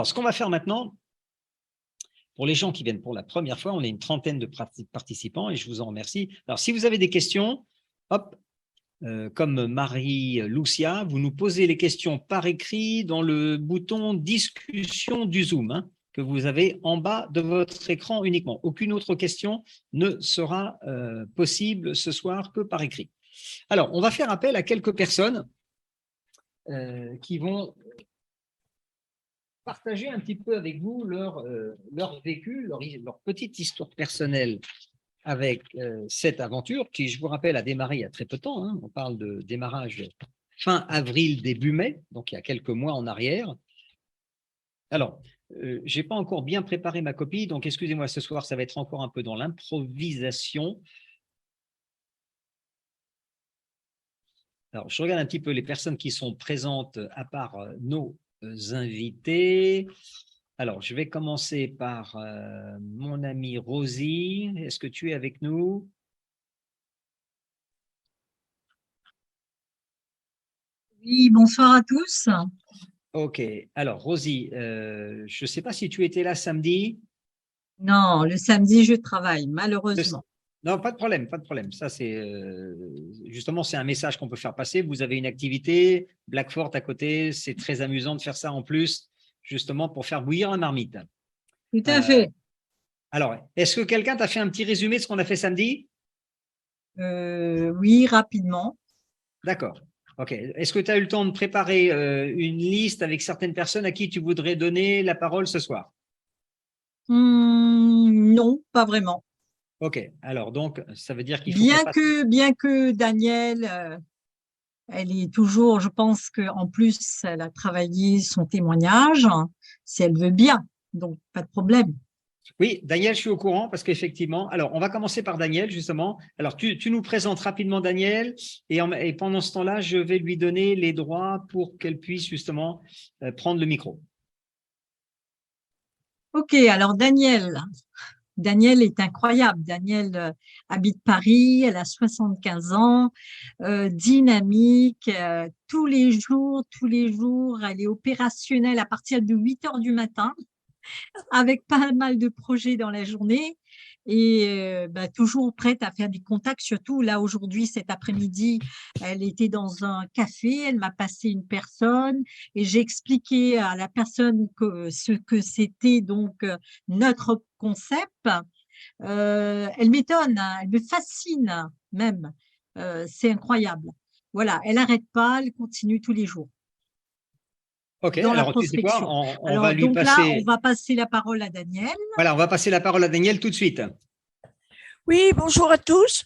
Alors, ce qu'on va faire maintenant, pour les gens qui viennent pour la première fois, on est une trentaine de participants et je vous en remercie. Alors, si vous avez des questions, hop, comme Marie-Lucia, vous nous posez les questions par écrit dans le bouton discussion du Zoom, hein, que vous avez en bas de votre écran uniquement. Aucune autre question ne sera possible ce soir que par écrit. Alors, on va faire appel à quelques personnes qui vont partager un petit peu avec vous leur vécu, leur petite histoire personnelle avec cette aventure qui, je vous rappelle, a démarré il y a très peu de temps. Hein. On parle de démarrage fin avril, début mai, donc il y a quelques mois en arrière. Alors, je n'ai pas encore bien préparé ma copie, donc excusez-moi, ce soir, ça va être encore un peu dans l'improvisation. Alors, je regarde un petit peu les personnes qui sont présentes à part nos invités. Alors, je vais commencer par mon amie Rosie. Est-ce que tu es avec nous? Oui, bonsoir à tous. Ok. Alors, Rosie, je ne sais pas si tu étais là samedi. Non, le samedi, je travaille, malheureusement. Non, pas de problème, pas de problème. Ça, c'est justement, c'est un message qu'on peut faire passer. Vous avez une activité, Blackfort à côté, c'est très amusant de faire ça en plus, justement pour faire bouillir la marmite. Tout à fait. Alors, est-ce que quelqu'un t'a fait un petit résumé de ce qu'on a fait samedi? Oui, rapidement. D'accord. Ok. Est-ce que tu as eu le temps de préparer une liste avec certaines personnes à qui tu voudrais donner la parole ce soir? Non, pas vraiment. Ok. Alors, donc, ça veut dire qu'il faut qu'on fasse… Bien que Daniel, elle est toujours, je pense qu'en plus, elle a travaillé son témoignage, si elle veut bien. Donc, pas de problème. Oui, Daniel, je suis au courant parce qu'effectivement, alors on va commencer par Daniel justement. Alors tu nous présentes rapidement Daniel et pendant ce temps-là, je vais lui donner les droits pour qu'elle puisse justement prendre le micro. Ok, alors Daniel est incroyable. Daniel habite Paris, elle a 75 ans, dynamique, tous les jours, elle est opérationnelle à partir de 8 heures du matin, avec pas mal de projets dans la journée et toujours prête à faire du contact. Surtout là aujourd'hui, cet après-midi, elle était dans un café, elle m'a passé une personne et j'ai expliqué à la personne ce que c'était donc notre concept. Elle m'étonne, hein, elle me fascine même. C'est incroyable. Voilà, elle n'arrête pas, elle continue tous les jours Ok, dans la alors tu sais quoi, prospection. on va Alors, lui donc là, on passer… va passer la parole à Daniel. Voilà, on va passer la parole à Daniel tout de suite. Oui, bonjour à tous.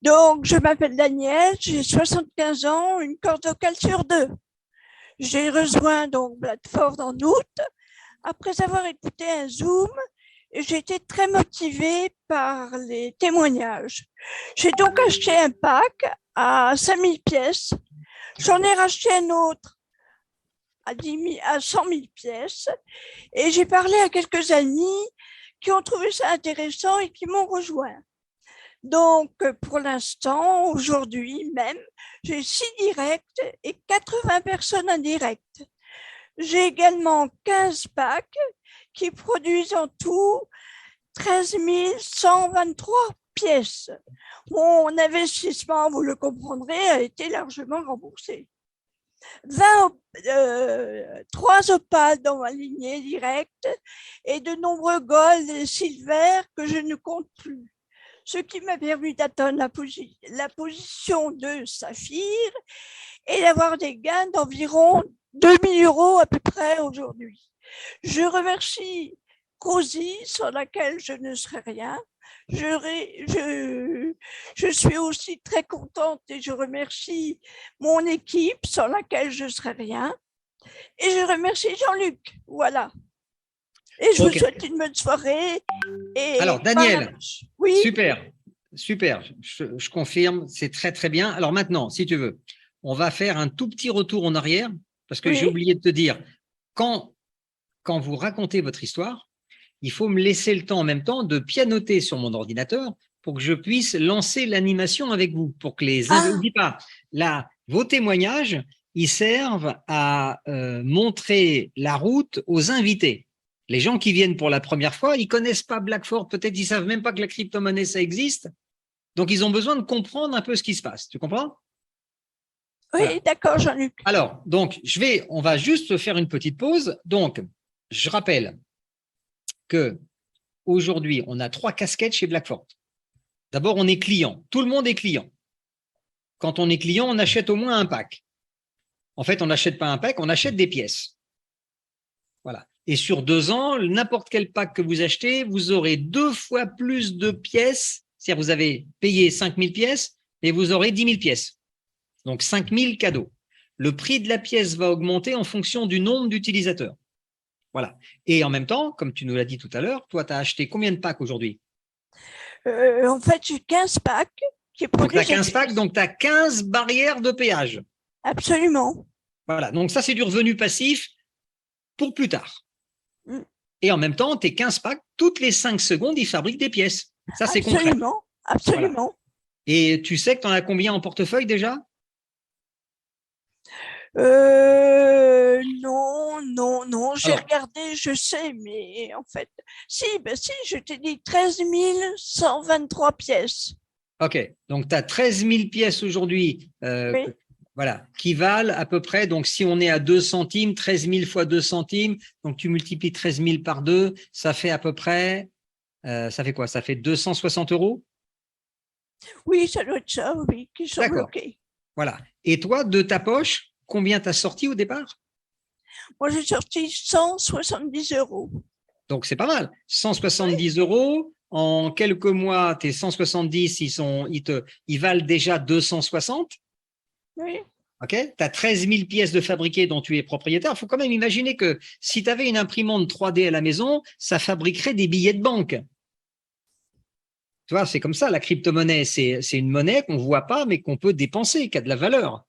Donc, je m'appelle Daniel, j'ai 75 ans, une corde vocale sur 2. J'ai rejoint donc Bladford en août. Après avoir écouté un Zoom, j'ai été très motivée par les témoignages. J'ai donc acheté un pack à 5000 pièces. J'en ai racheté un autre à 100 000 pièces. Et j'ai parlé à quelques amis qui ont trouvé ça intéressant et qui m'ont rejoint. Donc, pour l'instant, aujourd'hui même, j'ai 6 directs et 80 personnes indirectes. J'ai également 15 packs qui produisent en tout 13 123 pièces. Mon investissement, vous le comprendrez, a été largement remboursé. 3 opales dans ma lignée directe et de nombreux gold et silver que je ne compte plus. Ce qui m'a permis d'atteindre la position de saphir et d'avoir des gains d'environ 2000 € à peu près aujourd'hui. Je remercie Rosie, sans laquelle je ne serais rien. Je suis aussi très contente et je remercie mon équipe, sans laquelle je ne serais rien. Et je remercie Jean-Luc. Voilà. Et je vous souhaite une bonne soirée. Et alors, Daniel, oui. Super, je confirme, c'est très, très bien. Alors maintenant, si tu veux, on va faire un tout petit retour en arrière parce que j'ai oublié de te dire, quand vous racontez votre histoire, il faut me laisser le temps en même temps de pianoter sur mon ordinateur pour que je puisse lancer l'animation avec vous, pour que les… N'oublie pas, là, vos témoignages, ils servent à montrer la route aux invités. Les gens qui viennent pour la première fois, ils connaissent pas Blackford, peut-être ils savent même pas que la crypto-monnaie, ça existe. Donc, ils ont besoin de comprendre un peu ce qui se passe. Tu comprends? Oui, Voilà. d'accord, Jean-Luc. Alors, donc, on va juste faire une petite pause. Donc, je rappelle que aujourd'hui, on a 3 casquettes chez Blackford. D'abord, on est client. Tout le monde est client. Quand on est client, on achète au moins un pack. En fait, on n'achète pas un pack, on achète des pièces. Voilà. Et sur 2 ans, n'importe quel pack que vous achetez, vous aurez 2 fois plus de pièces. C'est-à-dire, vous avez payé 5 000 pièces et vous aurez 10 000 pièces. Donc, 5 000 cadeaux. Le prix de la pièce va augmenter en fonction du nombre d'utilisateurs. Voilà. Et en même temps, comme tu nous l'as dit tout à l'heure, toi, tu as acheté combien de packs aujourd'hui? En fait, j'ai 15 packs qui Donc, tu as produisent. 15 packs, donc tu as 15 barrières de péage. Absolument. Voilà. Donc, ça, c'est du revenu passif pour plus tard. Mm. Et en même temps, tes 15 packs, toutes les 5 secondes, ils fabriquent des pièces. Ça, c'est concret. Absolument. Absolument. Voilà. Et tu sais que tu en as combien en portefeuille déjà? Non, j'ai Alors, regardé, je sais, mais en fait, si, je t'ai dit 13 123 pièces. OK. Donc, tu as 13 000 pièces aujourd'hui, Oui. voilà, qui valent à peu près, donc si on est à 2 centimes, 13 000 fois 2 centimes, donc tu multiplies 13 000 par 2, ça fait à peu près, ça fait quoi? Ça fait 260 €? Oui, ça doit être ça, oui, qui sont D'accord. bloqués. Voilà. Et toi, de ta poche, combien tu as sorti au départ? Moi, j'ai sorti 170 €. Donc, c'est pas mal. 170 €. En quelques mois, tes 170, ils valent déjà 260. Oui. OK? Tu as 13 000 pièces de fabriquées dont tu es propriétaire. Il faut quand même imaginer que si tu avais une imprimante 3D à la maison, ça fabriquerait des billets de banque. Tu vois, c'est comme ça, la crypto-monnaie. C'est une monnaie qu'on ne voit pas, mais qu'on peut dépenser, qui a de la valeur.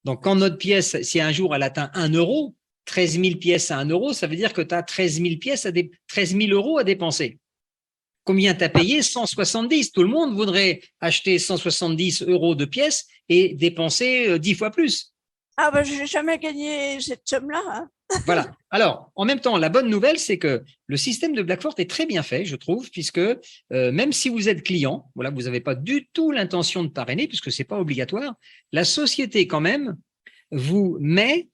Donc, quand notre pièce, si un jour elle atteint 1 €, 13 000 pièces à 1 €, ça veut dire que tu as 13 000 pièces 13 000 € à dépenser. Combien tu as payé? 170. Tout le monde voudrait acheter 170 € de pièces et dépenser 10 fois plus. Ah, je n'ai jamais gagné cette somme-là. Hein. Voilà. Alors, en même temps, la bonne nouvelle, c'est que le système de Blackford est très bien fait, je trouve, puisque même si vous êtes client, voilà, vous n'avez pas du tout l'intention de parrainer, puisque ce n'est pas obligatoire, la société, quand même, vous met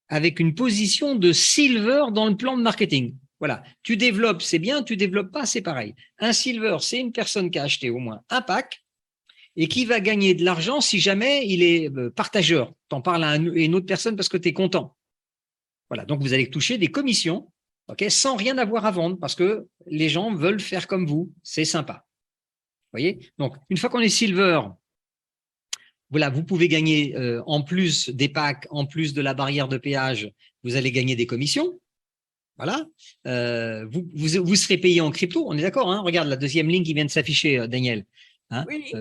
avec une position de silver dans le plan de marketing. Voilà. Tu développes, c'est bien, tu développes pas, c'est pareil. Un silver, c'est une personne qui a acheté au moins un pack et qui va gagner de l'argent si jamais il est partageur. Tu en parles à une autre personne parce que tu es content. Voilà. Donc, vous allez toucher des commissions, okay, sans rien avoir à vendre parce que les gens veulent faire comme vous. C'est sympa. Vous voyez? Donc, une fois qu'on est silver, voilà, vous pouvez gagner en plus des packs, en plus de la barrière de péage, vous allez gagner des commissions. Voilà. Vous serez payé en crypto, on est d'accord, hein? Regarde la deuxième ligne qui vient de s'afficher, Daniel. Hein? Oui.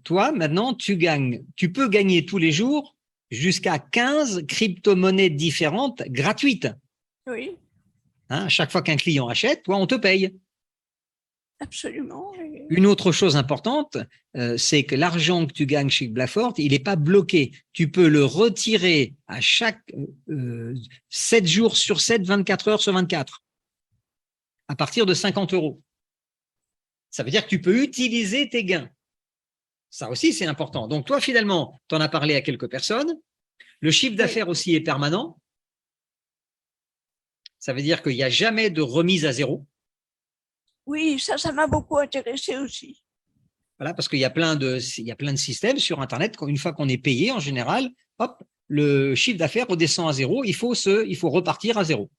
Toi, maintenant, tu peux gagner tous les jours jusqu'à 15 crypto-monnaies différentes gratuites. Oui. Hein? Chaque fois qu'un client achète, toi, on te paye. Absolument. Oui. Une autre chose importante, c'est que l'argent que tu gagnes chez Blackford, il n'est pas bloqué. Tu peux le retirer à chaque 7 jours sur 7, 24 heures sur 24, à partir de 50 €. Ça veut dire que tu peux utiliser tes gains. Ça aussi, c'est important. Donc, toi, finalement, tu en as parlé à quelques personnes. Le chiffre d'affaires aussi est permanent. Ça veut dire qu'il n'y a jamais de remise à zéro. Oui, ça m'a beaucoup intéressé aussi. Voilà, parce qu'il y a plein de systèmes sur Internet. Une fois qu'on est payé, en général, hop, le chiffre d'affaires redescend à zéro. Il faut repartir à zéro.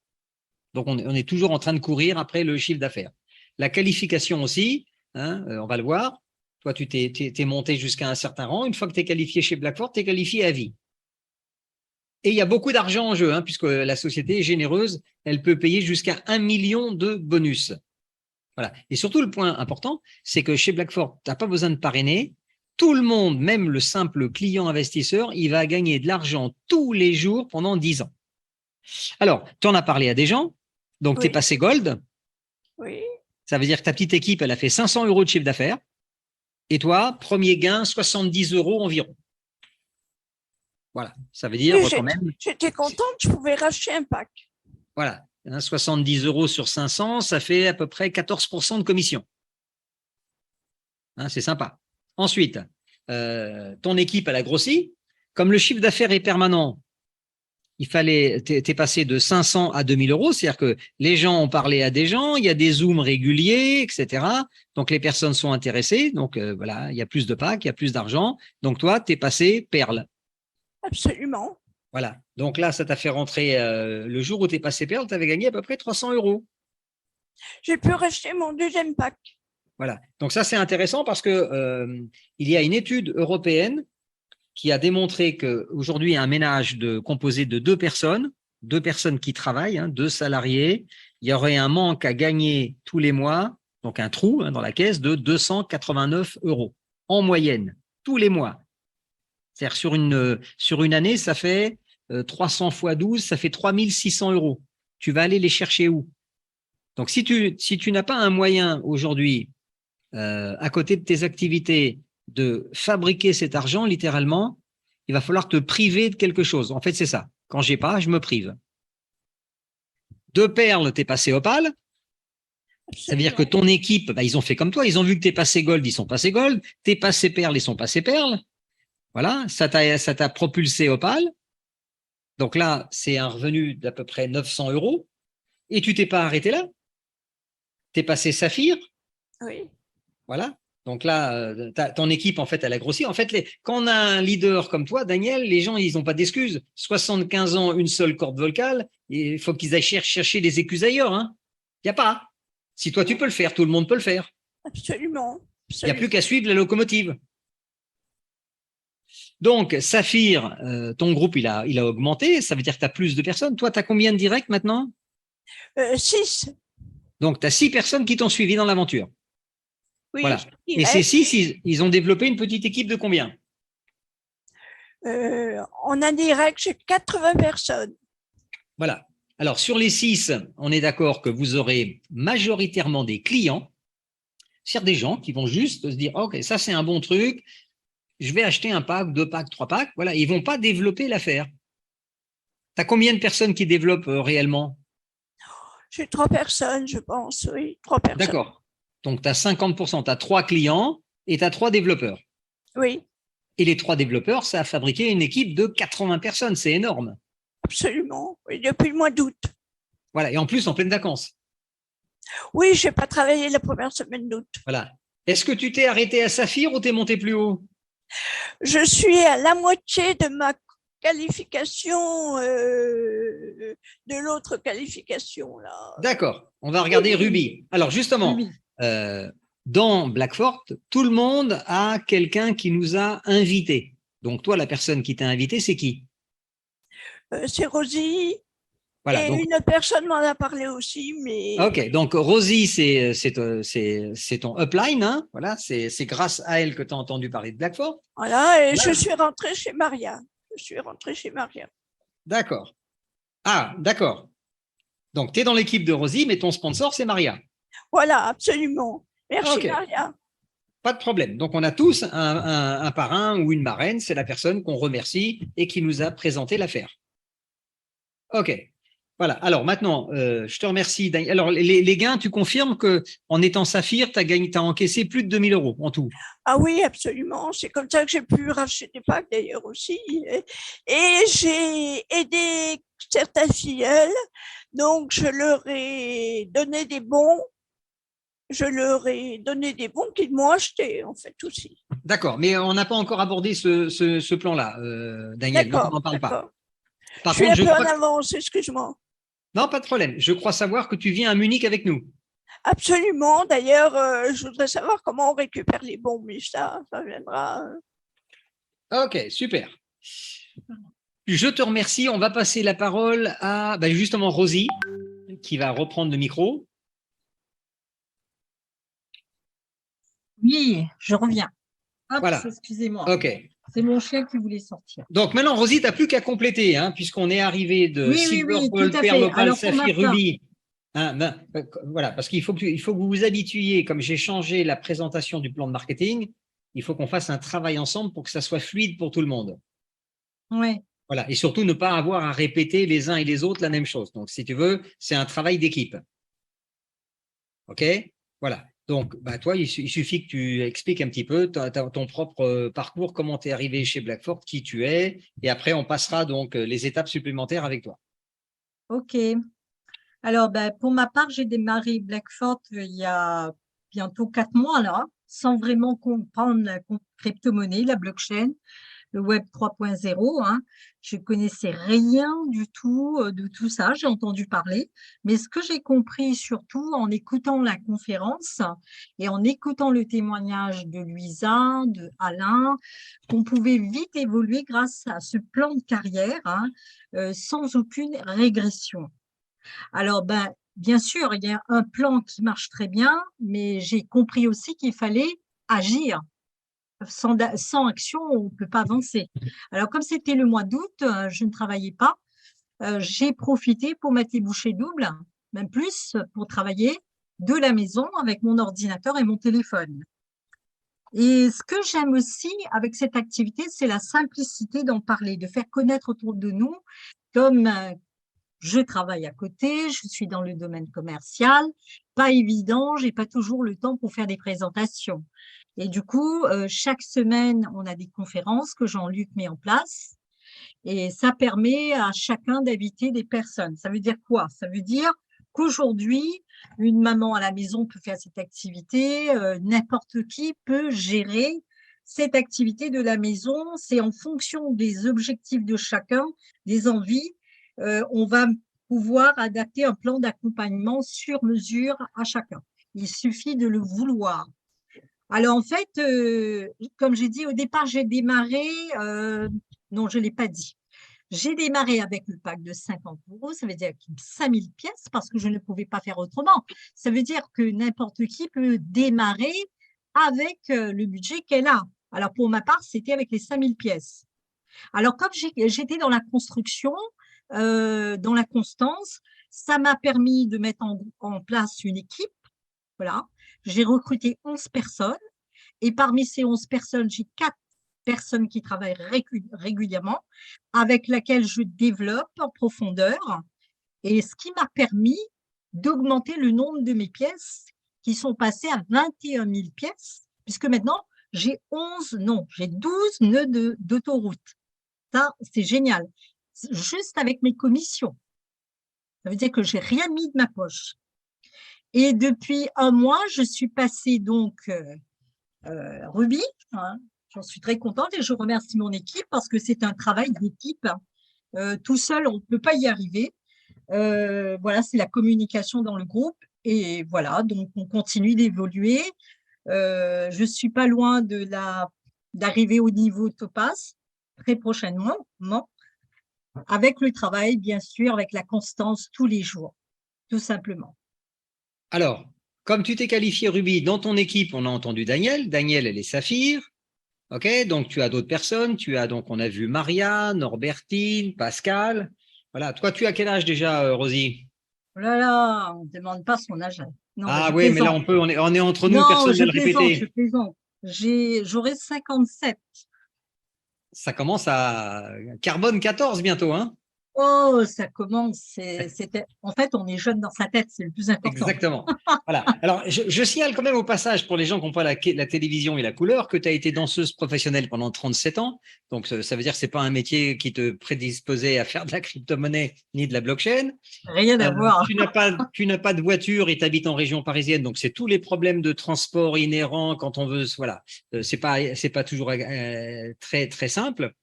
Donc, on est toujours en train de courir après le chiffre d'affaires. La qualification aussi, hein, on va le voir. Toi, tu t'es monté jusqu'à un certain rang. Une fois que tu es qualifié chez Blackford, tu es qualifié à vie. Et il y a beaucoup d'argent en jeu, hein, puisque la société est généreuse. Elle peut payer jusqu'à 1 million de bonus. Voilà. Et surtout, le point important, c'est que chez Blackford, tu n'as pas besoin de parrainer. Tout le monde, même le simple client investisseur, il va gagner de l'argent tous les jours pendant 10 ans. Alors, tu en as parlé à des gens. Donc, tu es passé gold. Oui. Ça veut dire que ta petite équipe, elle a fait 500 € de chiffre d'affaires. Et toi, premier gain, 70 € environ. Voilà, ça veut dire Oui, quand même, j'étais contente, je pouvais racheter un pack. voilà, 70 € sur 500, ça fait à peu près 14% de commission. C'est sympa. Ensuite, ton équipe, elle a grossi. Comme le chiffre d'affaires est permanent, t'es passé de 500 à 2000 €, c'est-à-dire que les gens ont parlé à des gens, il y a des zooms réguliers, etc. Donc, les personnes sont intéressées. Donc, voilà, il y a plus de packs, il y a plus d'argent. Donc, toi, t'es passé perle. Absolument. Voilà. Donc là, ça t'a fait rentrer, le jour où t'es passé perle, tu avais gagné à peu près 300 €. J'ai pu racheter mon deuxième pack. Voilà. Donc ça, c'est intéressant parce que il y a une étude européenne qui a démontré qu'aujourd'hui, un ménage composé de deux personnes qui travaillent, 2 salariés, il y aurait un manque à gagner tous les mois, donc un trou dans la caisse de 289 € en moyenne, tous les mois. C'est-à-dire sur une année, ça fait 300 fois 12, ça fait 3600 €. Tu vas aller les chercher où? Donc, si tu n'as pas un moyen aujourd'hui, à côté de tes activités, de fabriquer cet argent, littéralement, il va falloir te priver de quelque chose. En fait, c'est ça. Quand j'ai pas, je me prive. De perles, t'es passé opale. Ça veut dire que ton équipe, ils ont fait comme toi. Ils ont vu que t'es passé gold, ils sont passés gold. T'es passé perle, ils sont passés perles. Voilà, ça t'a propulsé opale. Donc là, c'est un revenu d'à peu près 900 €. Et tu t'es pas arrêté là. T'es passé saphir. Oui. Voilà. Donc là, ton équipe, en fait, elle a grossi. En fait, quand on a un leader comme toi, Daniel, les gens, ils n'ont pas d'excuses. 75 ans, une seule corde vocale, il faut qu'ils aillent chercher des excuses ailleurs. Il n'y a pas. Si toi, tu peux le faire, tout le monde peut le faire. Absolument. Il n'y a plus qu'à suivre la locomotive. Donc, Saphir, ton groupe, il a augmenté. Ça veut dire que tu as plus de personnes. Toi, tu as combien de directs maintenant? 6. Donc, tu as 6 personnes qui t'ont suivi dans l'aventure. Oui. Voilà. Et ces 6, ils ont développé une petite équipe de combien? En indirect, j'ai 80 personnes. Voilà. Alors, sur les 6, on est d'accord que vous aurez majoritairement des clients, c'est-à-dire des gens qui vont juste se dire, OK, ça c'est un bon truc, je vais acheter un pack, 2 packs, 3 packs. Voilà, ils ne vont pas développer l'affaire. Tu as combien de personnes qui développent réellement? J'ai 3 personnes, je pense, oui, 3 personnes. D'accord. Donc, tu as 50%, tu as 3 clients et tu as 3 développeurs. Oui. Et les 3 développeurs, ça a fabriqué une équipe de 80 personnes, c'est énorme. Absolument, oui, depuis le mois d'août. Voilà, et en plus en pleine vacances. Oui, je n'ai pas travaillé la première semaine d'août. Voilà. Est-ce que tu t'es arrêté à Saphir ou t'es monté plus haut? Je suis à la moitié de ma qualification de l'autre qualification là. D'accord, on va regarder Ruby. Alors justement, dans Blackfort, tout le monde a quelqu'un qui nous a invités. Donc toi, la personne qui t'a invité, c'est qui? C'est Rosie. Voilà, et donc, une personne m'en a parlé aussi, mais… Ok, donc Rosie, c'est ton upline, voilà, c'est grâce à elle que tu as entendu parler de Blackfort. Voilà, et je suis rentrée chez Maria. D'accord. Ah, d'accord. Donc, tu es dans l'équipe de Rosie, mais ton sponsor, c'est Maria. Voilà, absolument. Merci, Maria. Pas de problème. Donc, on a tous un parrain ou une marraine, c'est la personne qu'on remercie et qui nous a présenté l'affaire. OK. Voilà. Alors maintenant, je te remercie. Alors, les gains, tu confirmes qu'en étant Saphir, tu as encaissé plus de 2000 € en tout? Ah oui, absolument. C'est comme ça que j'ai pu racheter des packs d'ailleurs aussi. Et j'ai aidé certains filleuls. Donc, je leur ai donné des bons. Qu'ils m'ont achetés, en fait, aussi. D'accord. Mais on n'a pas encore abordé ce plan-là, Daniel. Donc, on n'en parle pas. Par contre, je suis un peu en avance, excuse-moi. Non, pas de problème. Je crois savoir que tu viens à Munich avec nous. Absolument. D'ailleurs, je voudrais savoir comment on récupère les bons, mais ça viendra. OK, super. Je te remercie. On va passer la parole à justement Rosie, qui va reprendre le micro. Oui, je reviens. Hop, voilà. Excusez-moi. OK. C'est mon chien qui voulait sortir. Donc maintenant, Rosie, tu n'as plus qu'à compléter, puisqu'on est arrivé de Silver, Gold, Perle, Opale, Saphir, Ruby. Voilà, parce qu'il faut que vous vous habituiez, comme j'ai changé la présentation du plan de marketing, il faut qu'on fasse un travail ensemble pour que ça soit fluide pour tout le monde. Ouais. Voilà. Et surtout, ne pas avoir à répéter les uns et les autres la même chose. Donc, si tu veux, c'est un travail d'équipe. OK? Voilà. Donc, bah, toi, il suffit que tu expliques un petit peu ton propre parcours, comment tu es arrivé chez Blackford, qui tu es, et après, on passera donc les étapes supplémentaires avec toi. OK. Alors, ben, pour ma part, j'ai démarré Blackford il y a bientôt 4 mois, là, sans vraiment comprendre la crypto-monnaie, la blockchain, le Web 3.0, hein. Je connaissais rien du tout de tout ça, j'ai entendu parler. Mais ce que j'ai compris surtout en écoutant la conférence et en écoutant le témoignage de Luisa, de Alain, qu'on pouvait vite évoluer grâce à ce plan de carrière, hein, sans aucune régression. Alors, ben, bien sûr, il y a un plan qui marche très bien, mais j'ai compris aussi qu'il fallait agir. Sans action, on ne peut pas avancer. Alors, comme c'était le mois d'août, je ne travaillais pas. J'ai profité pour mettre les bouchées doubles, même plus, pour travailler de la maison avec mon ordinateur et mon téléphone. Et ce que j'aime aussi avec cette activité, c'est la simplicité d'en parler, de faire connaître autour de nous, comme je travaille à côté, je suis dans le domaine commercial, pas évident, j'ai pas toujours le temps pour faire des présentations. Et du coup, chaque semaine, on a des conférences que Jean-Luc met en place et ça permet à chacun d'inviter des personnes. Ça veut dire quoi? Ça veut dire qu'aujourd'hui, une maman à la maison peut faire cette activité, n'importe qui peut gérer cette activité de la maison. C'est en fonction des objectifs de chacun, des envies. On va pouvoir adapter un plan d'accompagnement sur mesure à chacun. Il suffit de le vouloir. Alors, en fait, comme j'ai dit au départ, j'ai démarré, non, je ne l'ai pas dit. J'ai démarré avec le pack de 50 euros, ça veut dire 5000 pièces parce que je ne pouvais pas faire autrement. Ça veut dire que n'importe qui peut démarrer avec le budget qu'elle a. Alors, pour ma part, c'était avec les 5000 pièces. Alors, comme j'étais dans la construction, dans la constance, ça m'a permis de mettre en place une équipe. Voilà. J'ai recruté 11 personnes et parmi ces 11 personnes, j'ai 4 personnes qui travaillent régulièrement, avec laquelle je développe en profondeur et ce qui m'a permis d'augmenter le nombre de mes pièces qui sont passées à 21 000 pièces, puisque maintenant, j'ai 12 nœuds d'autoroute. Ça, c'est génial. Juste avec mes commissions. Ça veut dire que j'ai rien mis de ma poche. Et depuis un mois, je suis passée donc Ruby. Hein, j'en suis très contente et je remercie mon équipe parce que c'est un travail d'équipe. Tout seul, on ne peut pas y arriver. Voilà, c'est la communication dans le groupe. Et voilà, donc on continue d'évoluer. Je ne suis pas loin d'arriver au niveau Topaz très prochainement, avec le travail, bien sûr, avec la constance tous les jours, tout simplement. Alors, comme tu t'es qualifié Ruby, dans ton équipe, on a entendu Daniel. Daniel, elle est Saphir. OK, donc tu as d'autres personnes. On a vu Maria, Norbertine, Pascal. Voilà. Toi, tu as quel âge déjà, Rosie? Oh là là, on ne demande pas son âge. Non, Ah je oui, mais là, plaisante. on est entre nous, Non, personne ne je va le plaisante, je répéter. plaisante. J'aurai 57. Ça commence à carbone 14 bientôt, hein? Oh, ça commence. En fait, on est jeune dans sa tête, c'est le plus important. Exactement. Voilà. Alors, je signale quand même au passage pour les gens qui n'ont pas la télévision et la couleur que tu as été danseuse professionnelle pendant 37 ans. Donc, ça veut dire que ce n'est pas un métier qui te prédisposait à faire de la crypto-monnaie ni de la blockchain. Rien à voir. Tu n'as pas de voiture et tu habites en région parisienne. Donc, c'est tous les problèmes de transport inhérents quand on veut. Voilà. C'est pas toujours très, très simple.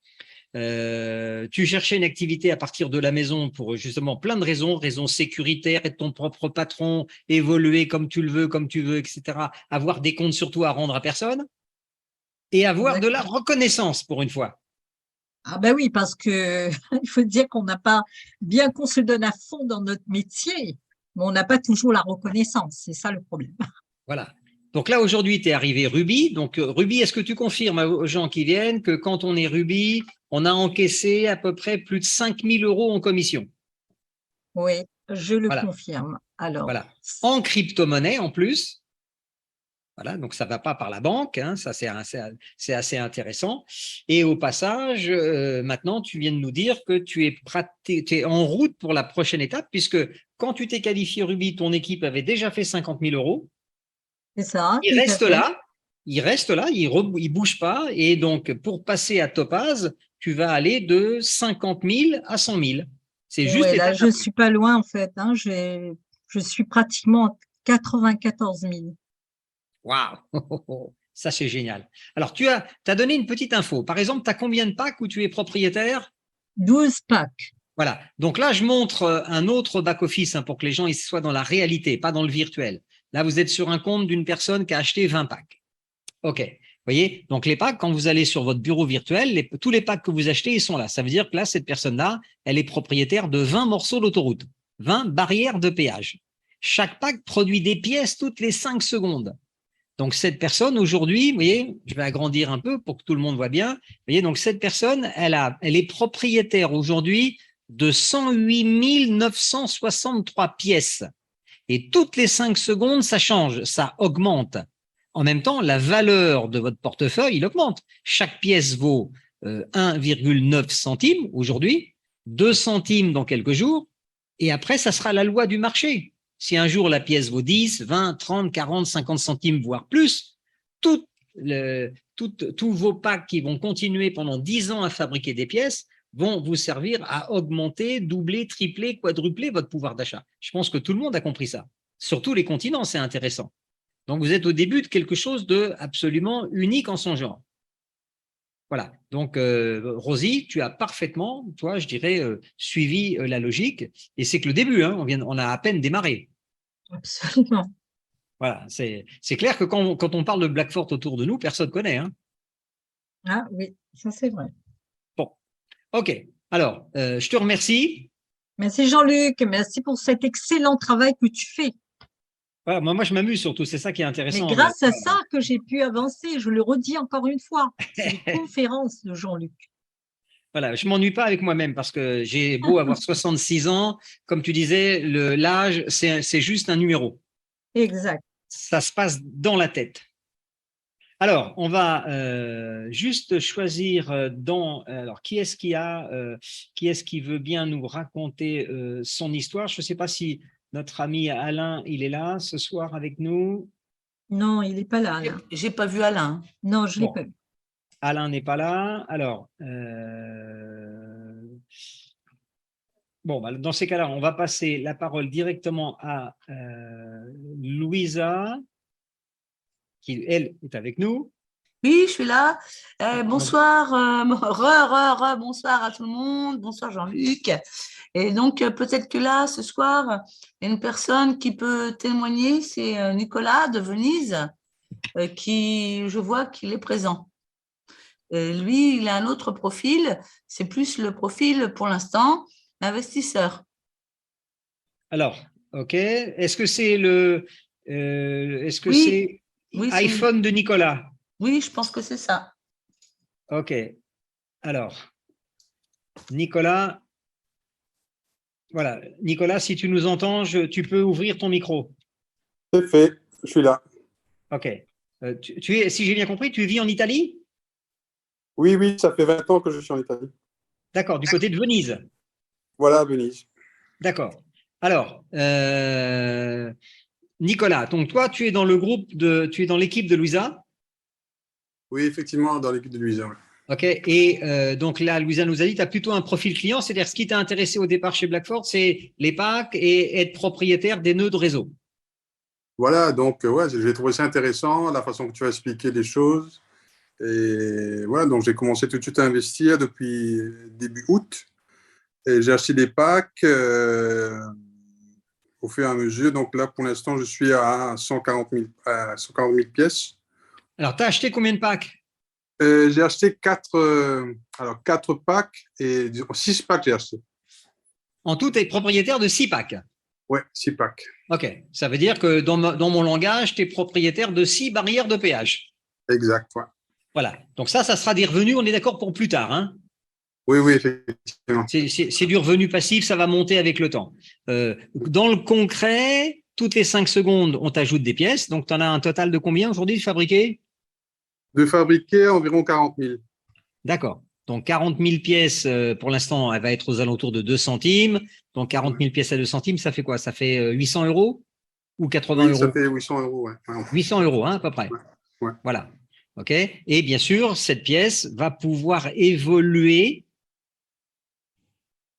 Tu cherchais une activité à partir de la maison pour justement plein de raisons sécuritaires, être ton propre patron, évoluer comme tu le veux, comme tu veux, etc. Avoir des comptes surtout à rendre à personne et avoir de la Exactement. reconnaissance pour une fois. Ah ben oui, parce que il faut dire qu'on n'a pas, bien qu'on se donne à fond dans notre métier, mais on n'a pas toujours la reconnaissance. C'est ça le problème. Voilà. Donc là, aujourd'hui, tu es arrivé Ruby. Donc, Ruby, est-ce que tu confirmes aux gens qui viennent que quand on est Ruby, on a encaissé à peu près plus de 5 000 € en commission? Oui, je le Voilà. confirme. Alors, Voilà. En crypto-monnaie en plus. Voilà, donc ça ne va pas par la banque, hein, ça c'est assez intéressant. Et au passage, maintenant, tu viens de nous dire que tu es en route pour la prochaine étape, puisque quand tu t'es qualifié Ruby, ton équipe avait déjà fait 50 000 €. C'est ça, Il tout à reste fait. là, il reste là, il ne bouge pas. Et donc, pour passer à Topaz, tu vas aller de 50 000 à 100 000. C'est juste Ouais, là, l'étape je d'après. suis pas loin, en fait, hein. Je suis pratiquement à 94 000. Waouh, ça c'est génial. Alors, tu as donné une petite info. Par exemple, tu as combien de packs où tu es propriétaire? 12 packs. Voilà. Donc là, je montre un autre back-office pour que les gens ils soient dans la réalité, pas dans le virtuel. Là, vous êtes sur un compte d'une personne qui a acheté 20 packs. OK. Vous voyez, donc les packs, quand vous allez sur votre bureau virtuel, tous les packs que vous achetez, ils sont là. Ça veut dire que là, cette personne-là, elle est propriétaire de 20 morceaux d'autoroute, 20 barrières de péage. Chaque pack produit des pièces toutes les 5 secondes. Donc, cette personne, aujourd'hui, vous voyez, je vais agrandir un peu pour que tout le monde voit bien. Vous voyez, donc cette personne, elle est propriétaire aujourd'hui de 108 963 pièces. Et toutes les 5 secondes, ça change, ça augmente. En même temps, la valeur de votre portefeuille, il augmente. Chaque pièce vaut 1,9 centimes aujourd'hui, 2 centimes dans quelques jours, et après, ça sera la loi du marché. Si un jour la pièce vaut 10, 20, 30, 40, 50 centimes, voire plus, tous vos packs qui vont continuer pendant 10 ans à fabriquer des pièces vont vous servir à augmenter, doubler, tripler, quadrupler votre pouvoir d'achat. Je pense que tout le monde a compris ça. Sur tous les continents, c'est intéressant. Donc, vous êtes au début de quelque chose de absolument unique en son genre. Voilà. Donc, Rosie, tu as parfaitement, toi, je dirais, suivi la logique. Et c'est que le début, hein, on a à peine démarré. Absolument. Voilà. C'est clair que quand on parle de Blackfort autour de nous, personne ne connaît. Hein. Ah oui, ça c'est vrai. Bon. OK. Alors, je te remercie. Merci Jean-Luc, merci pour cet excellent travail que tu fais. Voilà, moi, je m'amuse surtout. C'est ça qui est Mais intéressant. grâce à ça que j'ai pu avancer, je le redis encore une fois, c'est les conférences de Jean-Luc. Voilà, je ne m'ennuie pas avec moi-même parce que j'ai beau avoir 66 ans, comme tu disais, l'âge, c'est juste un numéro. Exact. Ça se passe dans la tête. Alors, on va juste choisir alors, qui est-ce qui veut bien nous raconter son histoire? Je ne sais pas si notre ami Alain, il est là ce soir avec nous. Non, il n'est pas là. Alain. J'ai pas vu Alain. Non, je ne l'ai Bon. pas vu. Alain n'est pas là. Alors, bon, bah, dans ces cas-là, on va passer la parole directement à Louisa, qui, elle, est avec nous. Oui, je suis là. Bonsoir, bonsoir à tout le monde. Bonsoir Jean-Luc. Et donc, peut-être que là, ce soir, il y a une personne qui peut témoigner, c'est Nicolas de Venise, qui, je vois qu'il est présent. Lui, il a un autre profil, c'est plus le profil, pour l'instant, investisseur. Alors, OK. Est-ce que c'est c'est iPhone de Nicolas? Oui, je pense que c'est ça. OK. Alors, Nicolas, voilà. Nicolas, si tu nous entends, tu peux ouvrir ton micro. C'est fait, je suis là. OK. Si j'ai bien compris, tu vis en Italie? Oui, ça fait 20 ans que je suis en Italie. D'accord, du côté de Venise. Voilà, Venise. D'accord. Alors, Nicolas, donc toi, tu es dans l'équipe de Louisa? Oui, effectivement, dans l'équipe de Louisa. Ouais. OK. Et donc là, Louisa nous a dit, tu as plutôt un profil client, c'est-à-dire ce qui t'a intéressé au départ chez Blackfort, c'est les packs et être propriétaire des nœuds de réseau. Voilà, donc j'ai trouvé ça intéressant, la façon que tu as expliqué les choses. Et voilà, donc j'ai commencé tout de suite à investir depuis début août. Et j'ai acheté des packs au fur et à mesure. Donc là, pour l'instant, je suis à 140 000 pièces. Alors, tu as acheté combien de packs? J'ai acheté 4 packs et 6 packs j'ai acheté. En tout, tu es propriétaire de 6 packs? Oui, 6 packs. OK. Ça veut dire que dans mon langage, tu es propriétaire de 6 barrières de péage. Exact, ouais. Voilà. Donc ça sera des revenus, on est d'accord, pour plus tard. Hein? Oui, effectivement. C'est du revenu passif, ça va monter avec le temps. Dans le concret, toutes les 5 secondes, on t'ajoute des pièces. Donc, tu en as un total de combien aujourd'hui de fabriqués? De fabriquer environ 40 000. D'accord. Donc, 40 000 pièces, pour l'instant, elle va être aux alentours de 2 centimes. Donc, 40 000 pièces à 2 centimes, ça fait quoi? Ça fait 800 euros ou 80 Oui, ça euros? fait 800 euros. Ouais. 800 euros, hein, à peu près. Ouais. Voilà. OK. Et bien sûr, cette pièce va pouvoir évoluer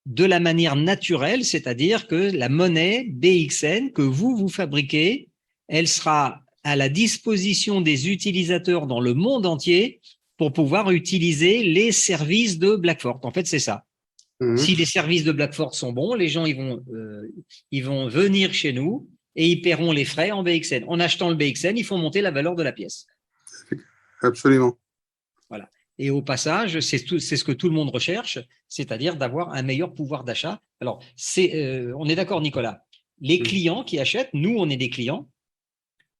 de la manière naturelle, c'est-à-dire que la monnaie BXN que vous fabriquez, elle sera à la disposition des utilisateurs dans le monde entier pour pouvoir utiliser les services de Blackfort. En fait, c'est ça. Mhm. Si les services de Blackfort sont bons, les gens ils vont venir chez nous et ils paieront les frais en BXN. En achetant le BXN, ils font monter la valeur de la pièce. Absolument. Voilà. Et au passage, c'est ce que tout le monde recherche, c'est-à-dire d'avoir un meilleur pouvoir d'achat. Alors, on est d'accord, Nicolas. Les clients qui achètent, nous, on est des clients.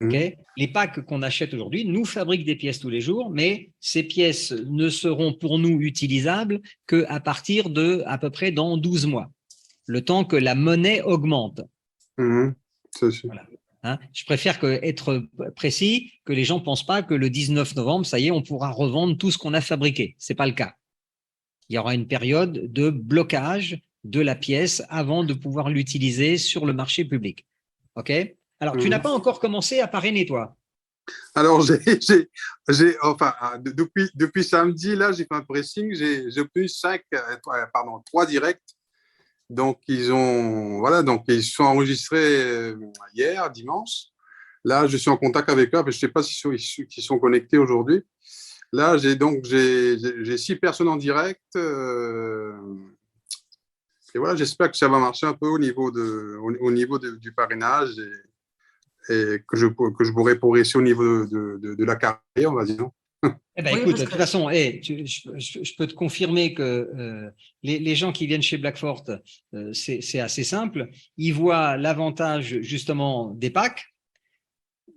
Okay. Les packs qu'on achète aujourd'hui nous fabriquent des pièces tous les jours, mais ces pièces ne seront pour nous utilisables qu'à partir de à peu près dans 12 mois, le temps que la monnaie augmente. Voilà. Hein, je préfère être précis, que les gens ne pensent pas que le 19 novembre, ça y est, on pourra revendre tout ce qu'on a fabriqué. Ce n'est pas le cas. Il y aura une période de blocage de la pièce avant de pouvoir l'utiliser sur le marché public. OK ? Alors, tu n'as pas encore commencé à parrainer, toi? Alors, enfin, depuis samedi, là, j'ai fait un pressing, j'ai obtenu 3 directs. Donc, ils se sont enregistrés hier, dimanche. Là, je suis en contact avec eux, je ne sais pas s'ils sont connectés aujourd'hui. Là, j'ai 6 personnes en direct. Et voilà, j'espère que ça va marcher un peu au niveau du parrainage et que je pourrai progresser au niveau de la carrière, on va dire. Eh ben, écoute, de toute façon, je peux te confirmer que les gens qui viennent chez Blackfort, c'est assez simple. Ils voient l'avantage justement des packs,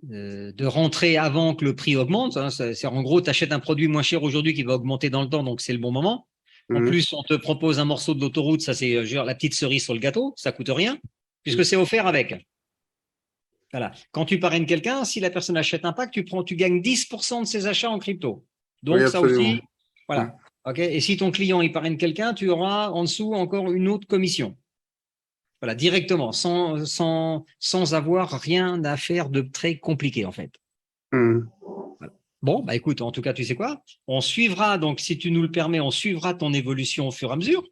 de rentrer avant que le prix augmente. Hein. C'est en gros, tu achètes un produit moins cher aujourd'hui qui va augmenter dans le temps, donc c'est le bon moment. En plus, on te propose un morceau de l'autoroute, ça c'est la petite cerise sur le gâteau, ça coûte rien, puisque c'est offert avec. Voilà. Quand tu parraines quelqu'un, si la personne achète un pack, tu gagnes 10% de ses achats en crypto. Donc, oui, ça aussi, voilà. Okay. Et si ton client il parraine quelqu'un, tu auras en dessous encore une autre commission. Voilà, directement, sans avoir rien à faire de très compliqué, en fait. Voilà. Bon, bah écoute, en tout cas, tu sais quoi? On suivra, donc si tu nous le permets, on suivra ton évolution au fur et à mesure.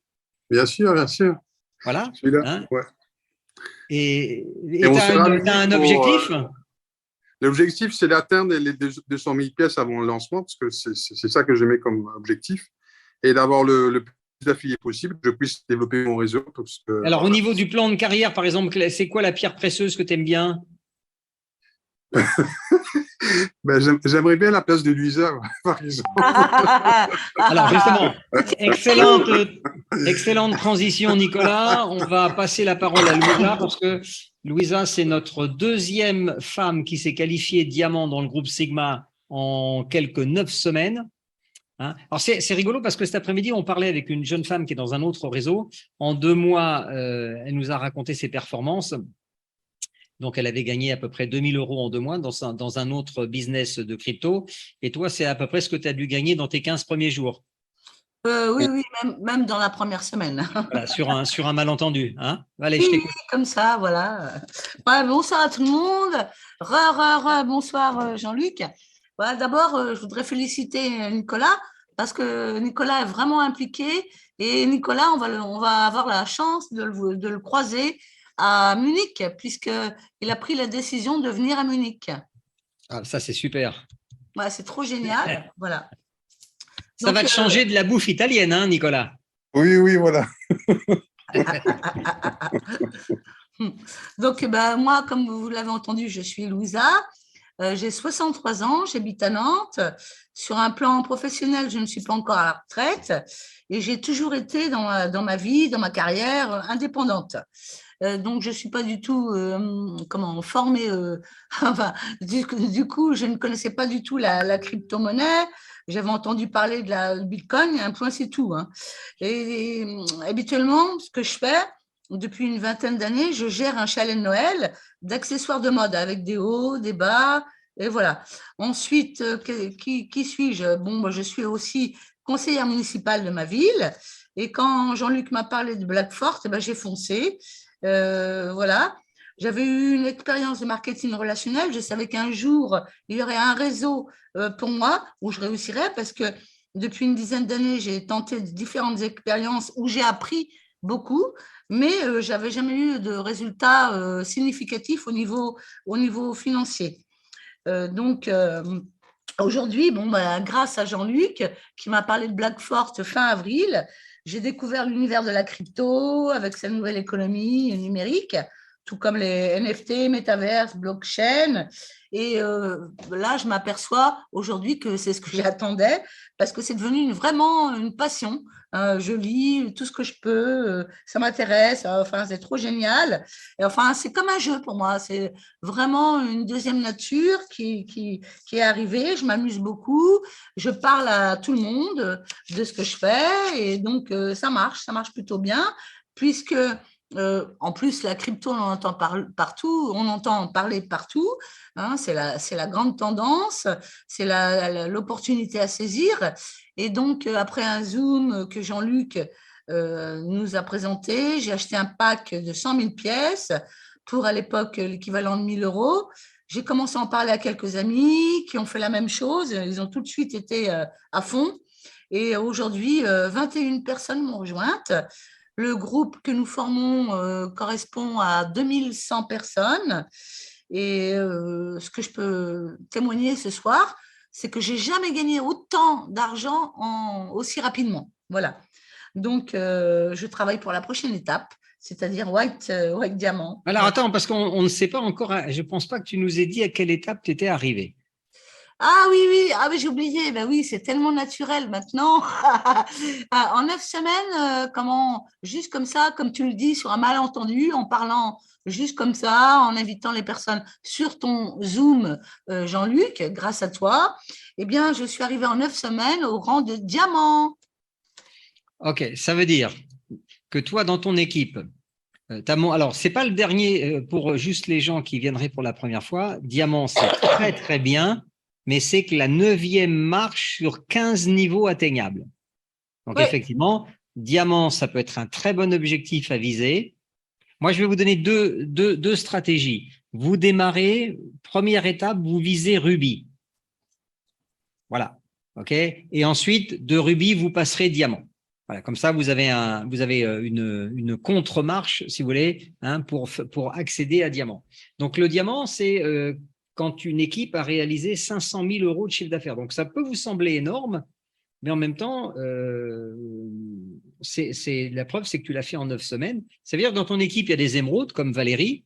Bien sûr, bien sûr. Voilà. Hein, ouais. Et tu as un objectif? L'objectif, c'est d'atteindre les 200 000 pièces avant le lancement, parce que c'est ça que je mets comme objectif, et d'avoir le plus d'affiliés possible, que je puisse développer mon réseau. Alors, au niveau du plan de carrière, par exemple, c'est quoi la pierre précieuse que tu aimes bien? Ben, j'aimerais bien la place de Louisa, par exemple. Alors, justement, excellente transition, Nicolas. On va passer la parole à Louisa parce que Louisa, c'est notre deuxième femme qui s'est qualifiée diamant dans le groupe Sigma en quelques 9 semaines. Hein. Alors, c'est rigolo parce que cet après-midi, on parlait avec une jeune femme qui est dans un autre réseau. En 2 mois, elle nous a raconté ses performances. Donc, elle avait gagné à peu près 2 000 € en 2 mois dans un autre business de crypto. Et toi, c'est à peu près ce que tu as dû gagner dans tes 15 premiers jours. Oui, même dans la première semaine. Voilà, sur un malentendu. Hein, allez, oui, comme ça, voilà. Ouais, bonsoir à tout le monde. Bonsoir Jean-Luc. Voilà, d'abord, je voudrais féliciter Nicolas parce que Nicolas est vraiment impliqué. Et Nicolas, on va avoir la chance de le croiser à Munich, puisqu'il a pris la décision de venir à Munich. Ah, ça, c'est super. Ouais, c'est trop génial. Voilà. Ça va te changer de la bouffe italienne, hein, Nicolas? Oui, voilà. Donc, moi, comme vous l'avez entendu, je suis Louisa. J'ai 63 ans, j'habite à Nantes. Sur un plan professionnel, je ne suis pas encore à la retraite et j'ai toujours été dans ma vie, dans ma carrière, indépendante. Donc, je ne suis pas du tout formée. Enfin, du coup, je ne connaissais pas du tout la crypto-monnaie. J'avais entendu parler de la Bitcoin, un point, c'est tout. Hein. Et habituellement, ce que je fais, depuis une vingtaine d'années, je gère un chalet de Noël d'accessoires de mode avec des hauts, des bas, et voilà. Ensuite, qui suis-je? Bon, moi, je suis aussi conseillère municipale de ma ville. Et quand Jean-Luc m'a parlé de Blackfort, eh ben, j'ai foncé. Voilà. J'avais eu une expérience de marketing relationnel. Je savais qu'un jour, il y aurait un réseau pour moi où je réussirais parce que depuis une dizaine d'années, j'ai tenté différentes expériences où j'ai appris beaucoup, mais je n'avais jamais eu de résultats significatifs au niveau financier. Donc, aujourd'hui, bon, bah, grâce à Jean-Luc qui m'a parlé de Blackfort fin avril, j'ai découvert l'univers de la crypto avec sa nouvelle économie numérique, tout comme les NFT, métaverse, blockchain. Et là, je m'aperçois aujourd'hui que c'est ce que j'attendais parce que c'est devenu vraiment une passion. Je lis tout ce que je peux, ça m'intéresse, enfin, c'est trop génial. Et enfin, c'est comme un jeu pour moi, c'est vraiment une deuxième nature qui est arrivée. Je m'amuse beaucoup, je parle à tout le monde de ce que je fais et donc ça marche plutôt bien puisque en plus, la crypto, on en entend partout, on entend parler partout. Hein, c'est la grande tendance, c'est l'opportunité à saisir. Et donc, après un Zoom que Jean-Luc nous a présenté, j'ai acheté un pack de 100 000 pièces pour, à l'époque, l'équivalent de 1 000 euros. J'ai commencé à en parler à quelques amis qui ont fait la même chose. Ils ont tout de suite été à fond. Et aujourd'hui, 21 personnes m'ont rejointe. Le groupe que nous formons correspond à 2100 personnes. Et ce que je peux témoigner ce soir, c'est que j'ai jamais gagné autant d'argent aussi rapidement. Voilà. Donc, je travaille pour la prochaine étape, c'est-à-dire White Diamant. Alors, attends, parce qu'on ne sait pas encore, je ne pense pas que tu nous aies dit à quelle étape tu étais arrivé. Ah oui, ah, mais j'ai oublié. Ben oui, c'est tellement naturel maintenant. En 9 semaines, juste comme ça, comme tu le dis, sur un malentendu, en parlant juste comme ça, en invitant les personnes sur ton Zoom, Jean-Luc, grâce à toi, eh bien, je suis arrivée en 9 semaines au rang de diamant. Ok, ça veut dire que toi, dans ton équipe, alors, ce n'est pas le dernier pour juste les gens qui viendraient pour la première fois. Diamant, c'est très, très bien, mais c'est que la 9e marche sur 15 niveaux atteignables. Donc, oui. Effectivement, diamant, ça peut être un très bon objectif à viser. Moi, je vais vous donner deux stratégies. Vous démarrez, première étape, vous visez rubis. Voilà. OK. Et ensuite, de rubis, vous passerez diamant. Voilà, comme ça, vous avez une contre-marche, si vous voulez, hein, pour accéder à diamant. Donc, le diamant, c'est quand une équipe a réalisé 500 000 euros de chiffre d'affaires. Donc, ça peut vous sembler énorme, mais en même temps, la preuve, c'est que tu l'as fait en 9 semaines. Ça veut dire que dans ton équipe, il y a des émeraudes comme Valérie,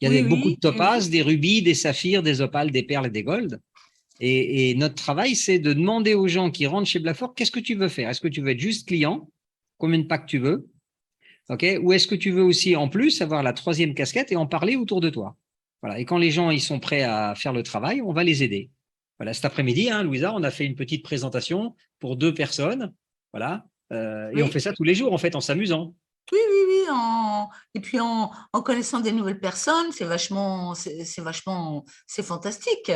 il y a beaucoup de topazes, des rubis, des saphirs, des opales, des perles et des golds. Et notre travail, c'est de demander aux gens qui rentrent chez Blackfort, qu'est-ce que tu veux faire? Est-ce que tu veux être juste client? Combien de packs tu veux? Okay? Ou est-ce que tu veux aussi, en plus, avoir la 3e casquette et en parler autour de toi? Voilà. Et quand les gens ils sont prêts à faire le travail, on va les aider. Voilà. Cet après-midi, hein, Louisa, on a fait une petite présentation pour 2 personnes. Voilà. Et on fait ça tous les jours, en fait, en s'amusant. Oui. Et puis en connaissant des nouvelles personnes, c'est fantastique.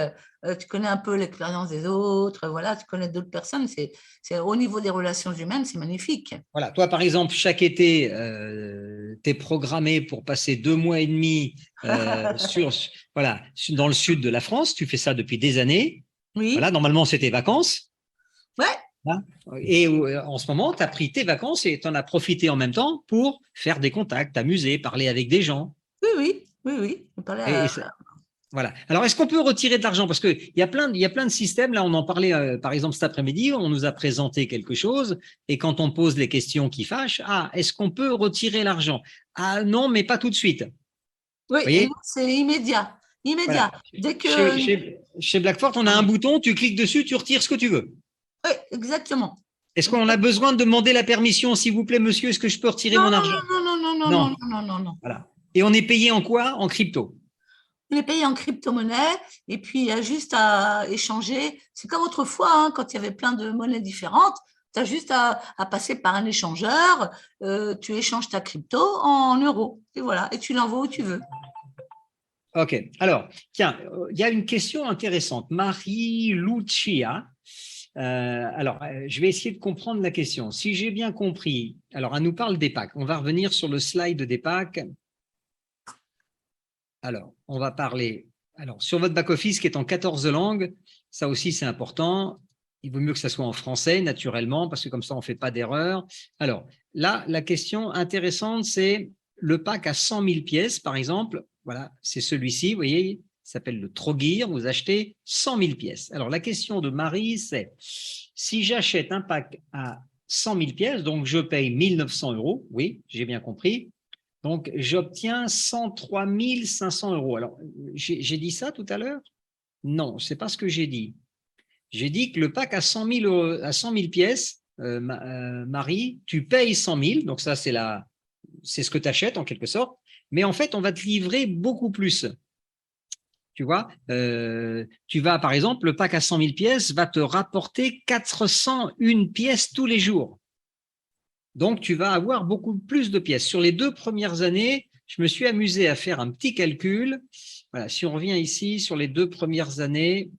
Tu connais un peu l'expérience des autres, voilà, tu connais d'autres personnes. C'est au niveau des relations humaines, c'est magnifique. Voilà, toi par exemple, chaque été, tu es programmé pour passer 2 mois et demi dans le sud de la France. Tu fais ça depuis des années. Oui. Voilà, normalement, c'est tes vacances. Ouais. Et en ce moment, tu as pris tes vacances et tu en as profité en même temps pour faire des contacts, t'amuser, parler avec des gens. Oui. Voilà. Alors, est-ce qu'on peut retirer de l'argent? Parce qu'il y a plein de systèmes. Là, on en parlait, par exemple, cet après-midi, on nous a présenté quelque chose. Et quand on pose les questions qui fâchent, est-ce qu'on peut retirer l'argent? Ah non, mais pas tout de suite. Oui, c'est immédiat. Voilà. Dès que... Chez Blackfort, on a un bouton, tu cliques dessus, tu retires ce que tu veux. Oui, exactement. Est-ce qu'on a besoin de demander la permission, s'il vous plaît, monsieur, est-ce que je peux retirer mon argent? Non. Voilà. Et on est payé en quoi? En crypto. On est payé en crypto-monnaie et puis il y a juste à échanger. C'est comme autrefois, hein, quand il y avait plein de monnaies différentes. Tu as juste à passer par un échangeur, tu échanges ta crypto en euros. Et voilà, et tu l'envoies où tu veux. OK. Alors, tiens, il y a une question intéressante. Marie Lucia. Je vais essayer de comprendre la question. Si j'ai bien compris, alors, elle nous parle des packs. On va revenir sur le slide des packs. Alors, on va parler. Alors, sur votre back-office qui est en 14 langues, ça aussi, c'est important. Il vaut mieux que ça soit en français, naturellement, parce que comme ça, on ne fait pas d'erreur. Alors, là, la question intéressante, c'est le pack à 100 000 pièces, par exemple. Voilà, c'est celui-ci, vous voyez, il s'appelle le Troguir. Vous achetez 100 000 pièces. Alors, la question de Marie, c'est si j'achète un pack à 100 000 pièces, donc je paye 1 900 €, oui, j'ai bien compris. Donc, j'obtiens 103 500 €. Alors, j'ai dit ça tout à l'heure? Non, ce n'est pas ce que j'ai dit. J'ai dit que le pack à 100 000 pièces, Marie, tu payes 100 000, donc ça, c'est ce que tu achètes en quelque sorte, mais en fait, on va te livrer beaucoup plus. Tu vois, tu vas, par exemple, le pack à 100 000 pièces va te rapporter 401 pièces tous les jours. Donc, tu vas avoir beaucoup plus de pièces. Sur les 2 premières années, je me suis amusé à faire un petit calcul. Voilà, si on revient ici sur les 2 premières années,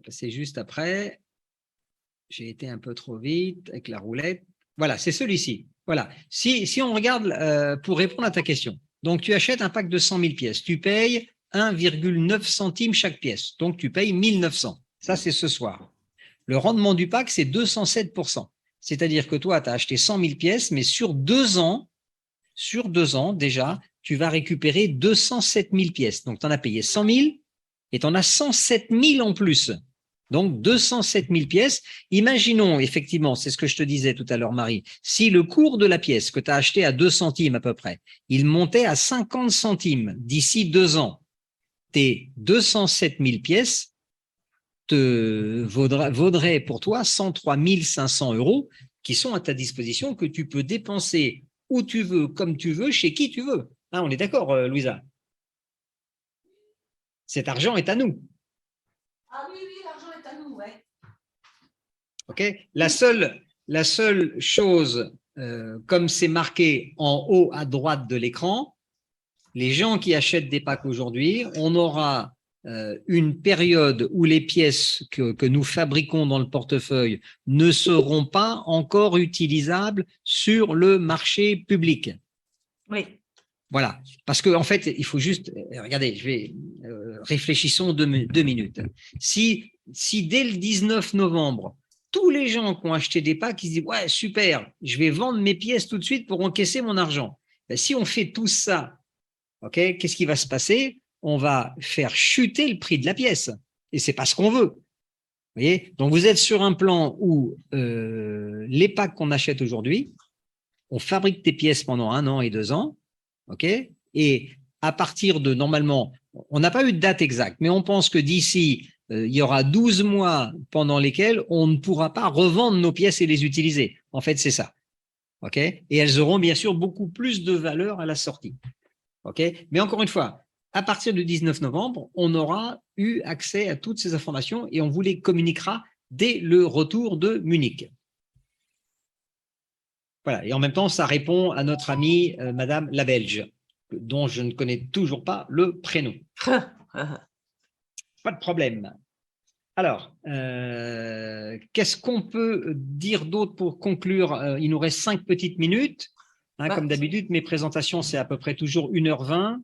c'est juste après. J'ai été un peu trop vite avec la roulette. Voilà, c'est celui-ci. Voilà. Si on regarde pour répondre à ta question, donc tu achètes un pack de 100 000 pièces, tu payes 1,9 centimes chaque pièce, donc tu payes 1 900. Ça, c'est ce soir. Le rendement du pack, c'est 207%. C'est-à-dire que toi, tu as acheté 100 000 pièces, mais sur 2 ans, déjà, tu vas récupérer 207 000 pièces. Donc, tu en as payé 100 000 et tu en as 107 000 en plus. Donc, 207 000 pièces. Imaginons, effectivement, c'est ce que je te disais tout à l'heure, Marie, si le cours de la pièce que tu as acheté à 2 centimes à peu près, il montait à 50 centimes d'ici 2 ans, tes 207 000 pièces te vaudrait pour toi 103 500 € qui sont à ta disposition, que tu peux dépenser où tu veux, comme tu veux, chez qui tu veux. Hein, on est d'accord, Louisa? Cet argent est à nous. Ah oui, l'argent est à nous, ouais. OK. La seule chose, comme c'est marqué en haut à droite de l'écran, les gens qui achètent des packs aujourd'hui, on aura une période où les pièces que nous fabriquons dans le portefeuille ne seront pas encore utilisables sur le marché public. Oui. Voilà, parce qu'en fait, il faut juste, regardez, réfléchissons 2 minutes. Si dès le 19 novembre, tous les gens qui ont acheté des packs, ils se disent, ouais, super, je vais vendre mes pièces tout de suite pour encaisser mon argent. Ben, si on fait tout ça, okay, qu'est-ce qui va se passer? On va faire chuter le prix de la pièce. Et c'est pas ce qu'on veut. Vous voyez? Donc, vous êtes sur un plan où les packs qu'on achète aujourd'hui, on fabrique des pièces pendant 1 an et 2 ans. OK? Et à partir de, normalement, on n'a pas eu de date exacte, mais on pense que d'ici, il y aura 12 mois pendant lesquels on ne pourra pas revendre nos pièces et les utiliser. En fait, c'est ça. OK? Et elles auront bien sûr beaucoup plus de valeur à la sortie. OK? Mais encore une fois, à partir du 19 novembre, on aura eu accès à toutes ces informations et on vous les communiquera dès le retour de Munich. Voilà. Et en même temps, ça répond à notre amie Madame la Belge, dont je ne connais toujours pas le prénom. Pas de problème. Alors, qu'est-ce qu'on peut dire d'autre pour conclure? Il nous reste 5 petites minutes. Hein, comme d'habitude, mes présentations, c'est à peu près toujours 1h20.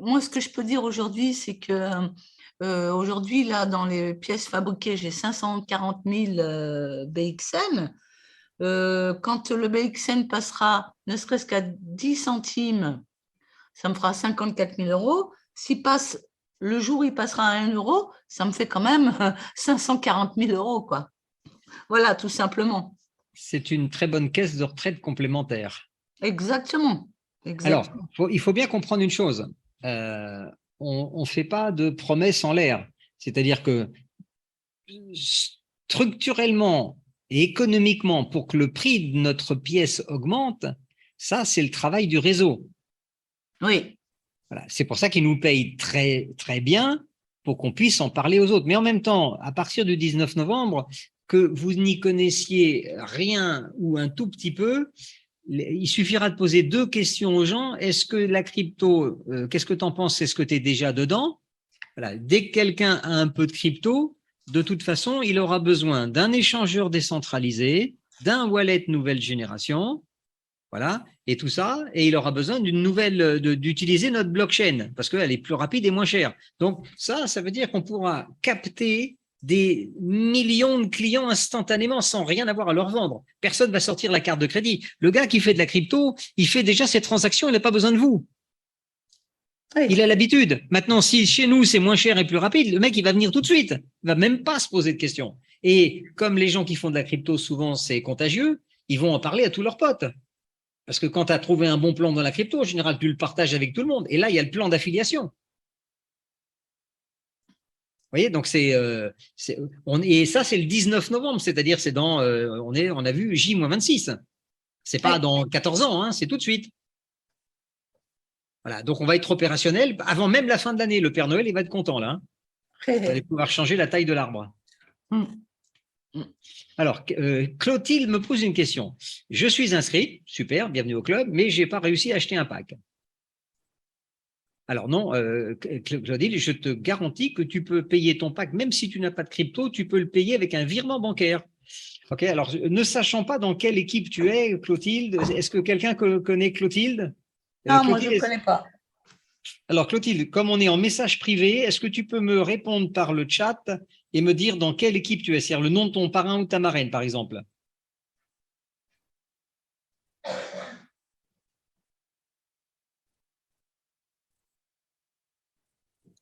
Moi, ce que je peux dire aujourd'hui, c'est que aujourd'hui, là, dans les pièces fabriquées, j'ai 540 000 BXN. Quand le BXN passera ne serait-ce qu'à 10 centimes, ça me fera 54 000 €. Si passe le jour où il passera à 1 euro, ça me fait quand même 540 000 €, quoi. Voilà, tout simplement. C'est une très bonne caisse de retraite complémentaire. Exactement. Alors, il faut bien comprendre une chose. On ne fait pas de promesses en l'air. C'est-à-dire que structurellement et économiquement, pour que le prix de notre pièce augmente, ça, c'est le travail du réseau. Oui. Voilà. C'est pour ça qu'ils nous payent très, très bien pour qu'on puisse en parler aux autres. Mais en même temps, à partir du 19 novembre, que vous n'y connaissiez rien ou un tout petit peu, il suffira de poser 2 questions aux gens. Est-ce que la crypto, qu'est-ce que tu en penses? Est-ce que tu es déjà dedans? Voilà. Dès que quelqu'un a un peu de crypto, de toute façon, il aura besoin d'un échangeur décentralisé, d'un wallet nouvelle génération, voilà, et tout ça, et il aura besoin d'utiliser notre blockchain parce qu'elle est plus rapide et moins chère. Donc ça veut dire qu'on pourra capter des millions de clients instantanément sans rien avoir à leur vendre. Personne va sortir la carte de crédit. Le gars qui fait de la crypto, il fait déjà ses transactions, il n'a pas besoin de vous. Oui. Il a l'habitude. Maintenant, si chez nous, c'est moins cher et plus rapide, le mec, il va venir tout de suite. Il va même pas se poser de questions. Et comme les gens qui font de la crypto, souvent, c'est contagieux, ils vont en parler à tous leurs potes. Parce que quand tu as trouvé un bon plan dans la crypto, en général, tu le partages avec tout le monde. Et là, il y a le plan d'affiliation. Vous voyez, donc et ça, c'est le 19 novembre, c'est-à-dire c'est dans, on a vu J-26. C'est pas dans 14 ans, hein, c'est tout de suite. Voilà, donc on va être opérationnel avant même la fin de l'année. Le Père Noël, il va être content là. Hein. Vous allez pouvoir changer la taille de l'arbre. Alors, Clotilde me pose une question. Je suis inscrit, super, bienvenue au club, mais je n'ai pas réussi à acheter un pack. Alors non, Clotilde, je te garantis que tu peux payer ton pack, même si tu n'as pas de crypto, tu peux le payer avec un virement bancaire. Ok, alors ne sachant pas dans quelle équipe tu es, Clotilde, est-ce que quelqu'un connaît Clotilde? Non, moi je ne connais pas. Alors Clotilde, comme on est en message privé, est-ce que tu peux me répondre par le chat et me dire dans quelle équipe tu es, c'est-à-dire le nom de ton parrain ou ta marraine, par exemple?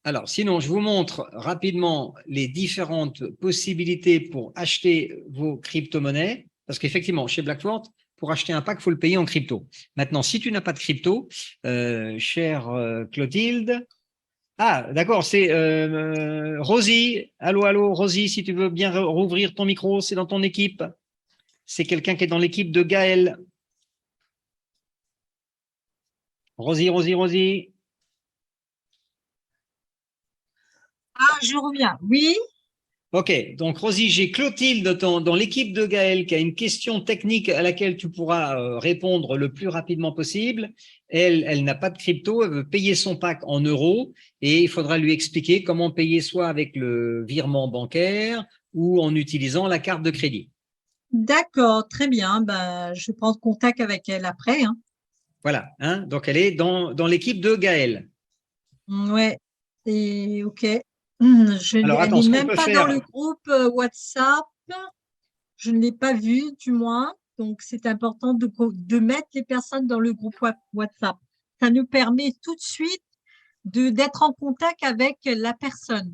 Alors, sinon, je vous montre rapidement les différentes possibilités pour acheter vos crypto-monnaies, parce qu'effectivement, chez Blackfort, pour acheter un pack, il faut le payer en crypto. Maintenant, si tu n'as pas de crypto, chère Clotilde, ah, d'accord, c'est Rosie. Allô, Rosie, si tu veux bien rouvrir ton micro, c'est dans ton équipe. C'est quelqu'un qui est dans l'équipe de Gaël. Rosie. Ah, je reviens. Oui. Ok, donc Rosie, j'ai Clotilde dans l'équipe de Gaël qui a une question technique à laquelle tu pourras répondre le plus rapidement possible. Elle n'a pas de crypto, elle veut payer son pack en euros et il faudra lui expliquer comment payer soit avec le virement bancaire ou en utilisant la carte de crédit. D'accord, très bien. Ben, je prends contact avec elle après. Hein. Voilà, hein, donc elle est dans l'équipe de Gaël. Ouais, et ok. Alors, Elle attends, n'est ce qu'on même peut pas faire- dans le groupe WhatsApp. Je ne l'ai pas vue, du moins. Donc, c'est important de mettre les personnes dans le groupe WhatsApp. Ça nous permet tout de suite d'être en contact avec la personne.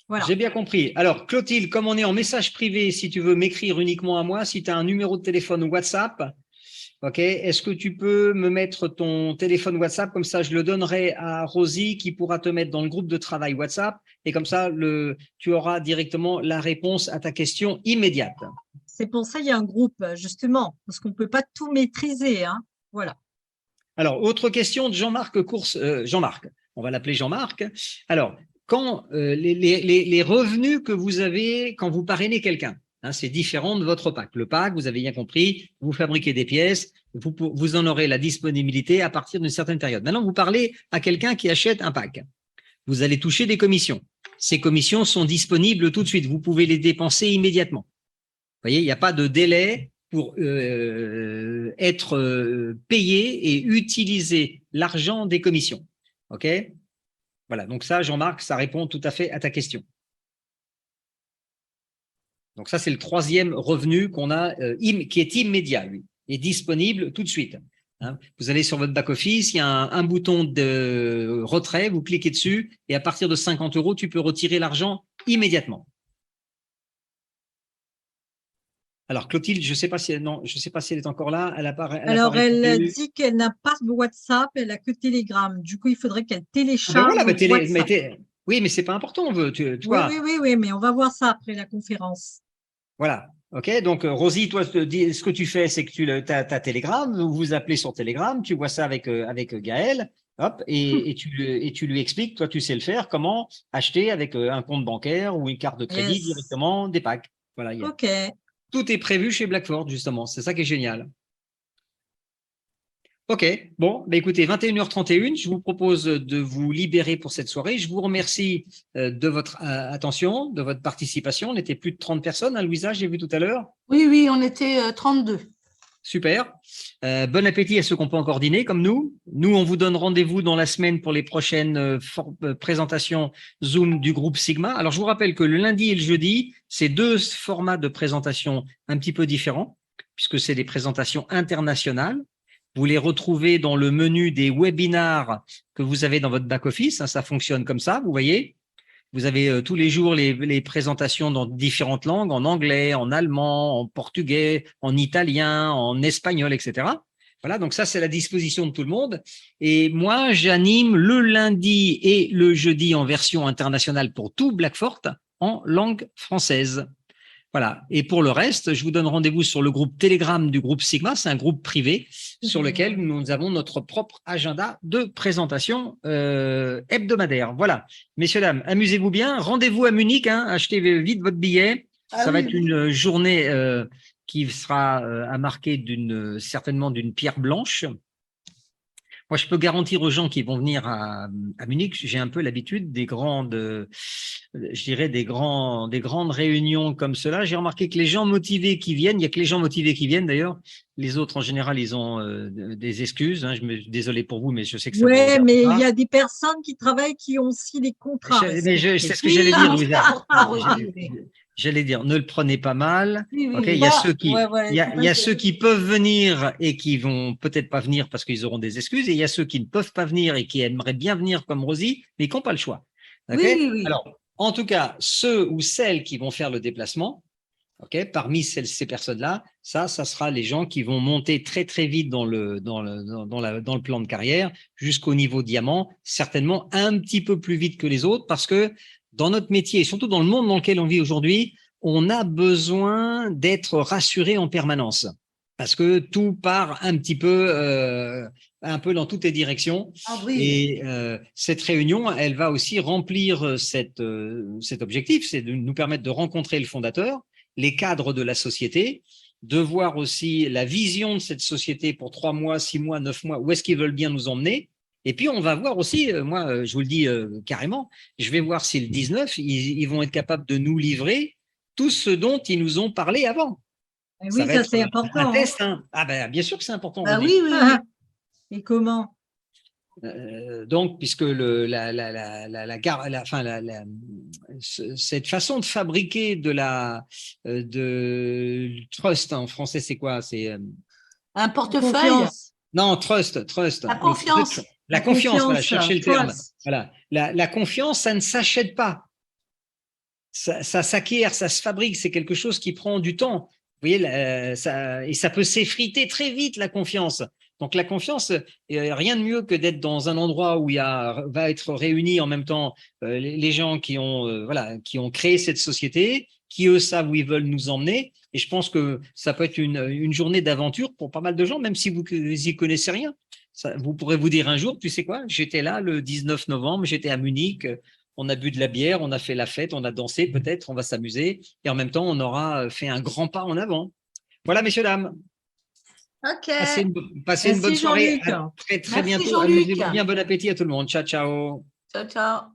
Voilà. J'ai bien compris. Alors, Clotilde, comme on est en message privé, si tu veux m'écrire uniquement à moi, si tu as un numéro de téléphone WhatsApp, ok, est-ce que tu peux me mettre ton téléphone WhatsApp, comme ça je le donnerai à Rosie qui pourra te mettre dans le groupe de travail WhatsApp et comme ça tu auras directement la réponse à ta question immédiate. C'est pour ça qu'il y a un groupe, justement, parce qu'on ne peut pas tout maîtriser. Hein. Voilà. Alors, autre question de Jean-Marc Course. Jean-Marc, on va l'appeler Jean-Marc. Alors, quand les revenus que vous avez quand vous parrainez quelqu'un, hein, c'est différent de votre pack. Le pack, vous avez bien compris, vous fabriquez des pièces, vous en aurez la disponibilité à partir d'une certaine période. Maintenant, vous parlez à quelqu'un qui achète un pack. Vous allez toucher des commissions. Ces commissions sont disponibles tout de suite. Vous pouvez les dépenser immédiatement. Vous voyez, il n'y a pas de délai pour être payé et utiliser l'argent des commissions. OK? Voilà, donc ça, Jean-Marc, ça répond tout à fait à ta question. Donc ça, c'est le 3e revenu qu'on a, qui est immédiat, lui, et disponible tout de suite. Hein. Vous allez sur votre back-office, il y a un bouton de retrait, vous cliquez dessus, et à partir de 50 €, tu peux retirer l'argent immédiatement. Alors, Clotilde, je ne sais pas si elle est encore là. Elle dit qu'elle n'a pas de WhatsApp, elle n'a que Telegram. Du coup, il faudrait qu'elle télécharge WhatsApp. Oui, mais ce n'est pas important. Oui, mais on va voir ça après la conférence. Voilà. OK. Donc, Rosie, toi, ce que tu fais, c'est que tu as Telegram, vous vous appelez sur Telegram, tu vois ça avec Gaël, Hop, et tu lui expliques, toi, tu sais le faire, comment acheter avec un compte bancaire ou une carte de crédit Yes. directement des packs. Voilà, Ok. tout est prévu chez Blackford, justement. C'est ça qui est génial. Ok, bon, bah écoutez, 21h31, je vous propose de vous libérer pour cette soirée. Je vous remercie de votre attention, de votre participation. On était plus de 30 personnes, hein, Louisa, j'ai vu tout à l'heure. Oui, oui, on était 32. Super. Bon appétit à ceux qui n'ont pas encore dîné, comme nous. Nous, on vous donne rendez-vous dans la semaine pour les prochaines présentations Zoom du groupe Sigma. Alors, je vous rappelle que le lundi et le jeudi, c'est 2 formats de présentation un petit peu différents, puisque c'est des présentations internationales. Vous les retrouvez dans le menu des webinars que vous avez dans votre back-office. Hein, ça fonctionne comme ça, vous voyez. Vous avez tous les jours les présentations dans différentes langues, en anglais, en allemand, en portugais, en italien, en espagnol, etc. Voilà, donc ça, c'est à la disposition de tout le monde. Et moi, j'anime le lundi et le jeudi en version internationale pour tout Blackfort en langue française. Voilà. Et pour le reste, je vous donne rendez-vous sur le groupe Telegram du groupe Sigma. C'est un groupe privé sur lequel nous avons notre propre agenda de présentation hebdomadaire. Voilà. Messieurs, dames, amusez-vous bien. Rendez-vous à Munich. Hein. Achetez vite votre billet. Ça va être une journée qui sera à marquer certainement d'une pierre blanche. Moi, je peux garantir aux gens qui vont venir à Munich, j'ai un peu l'habitude des grandes, je dirais des grandes réunions comme cela. J'ai remarqué que les gens motivés qui viennent, il n'y a que les gens motivés qui viennent d'ailleurs. Les autres, en général, ils ont des excuses. Hein. Désolé pour vous, mais je sais que ça. Oui, mais il y a des personnes qui travaillent qui ont aussi des contrats. C'est ce que j'allais dire, Louisa. J'allais dire, ne le prenez pas mal. Oui, oui, Okay, oui. il y a ceux qui peuvent venir et qui vont peut-être pas venir parce qu'ils auront des excuses, et il y a ceux qui ne peuvent pas venir et qui aimeraient bien venir comme Rosie, mais qui n'ont pas le choix. Okay? Oui, oui. Alors, en tout cas, ceux ou celles qui vont faire le déplacement, okay, parmi ces personnes-là, ça sera les gens qui vont monter très très vite dans le plan de carrière jusqu'au niveau diamant, certainement un petit peu plus vite que les autres, parce que dans notre métier, et surtout dans le monde dans lequel on vit aujourd'hui, on a besoin d'être rassuré en permanence parce que tout part un peu dans toutes les directions. Ah, oui. Et cette réunion, elle va aussi remplir cet objectif, c'est de nous permettre de rencontrer le fondateur, les cadres de la société, de voir aussi la vision de cette société pour 3 mois, 6 mois, 9 mois, où est-ce qu'ils veulent bien nous emmener. Et puis, on va voir aussi, moi, je vous le dis carrément, je vais voir si le 19, ils vont être capables de nous livrer tout ce dont ils nous ont parlé avant. Et oui, ça c'est important. Un test, hein. Ah ben, bien sûr que c'est important. Ah, oui, oui, oui. Et comment? Donc, puisque cette façon de fabriquer de trust, hein, en français, c'est quoi? C'est un portefeuille. Confiance. Non, trust. La confiance. La confiance, voilà, cherchez le terme. Voilà. La confiance, ça ne s'achète pas. Ça s'acquiert, ça se fabrique, c'est quelque chose qui prend du temps. Vous voyez, et ça peut s'effriter très vite, la confiance. Donc, la confiance, rien de mieux que d'être dans un endroit où va être réunis en même temps les gens qui ont créé cette société, qui eux savent où ils veulent nous emmener. Et je pense que ça peut être une journée d'aventure pour pas mal de gens, même si vous y connaissez rien. Vous pourrez vous dire un jour, tu sais quoi, j'étais là le 19 novembre, j'étais à Munich, on a bu de la bière, on a fait la fête, on a dansé, peut-être, on va s'amuser. Et en même temps, on aura fait un grand pas en avant. Voilà, messieurs, dames. OK. Passez une bonne soirée. Jean-Luc. À très Merci, bientôt. Jean-Luc. Amusez-vous bien. Bon appétit à tout le monde. Ciao, ciao. Ciao, ciao.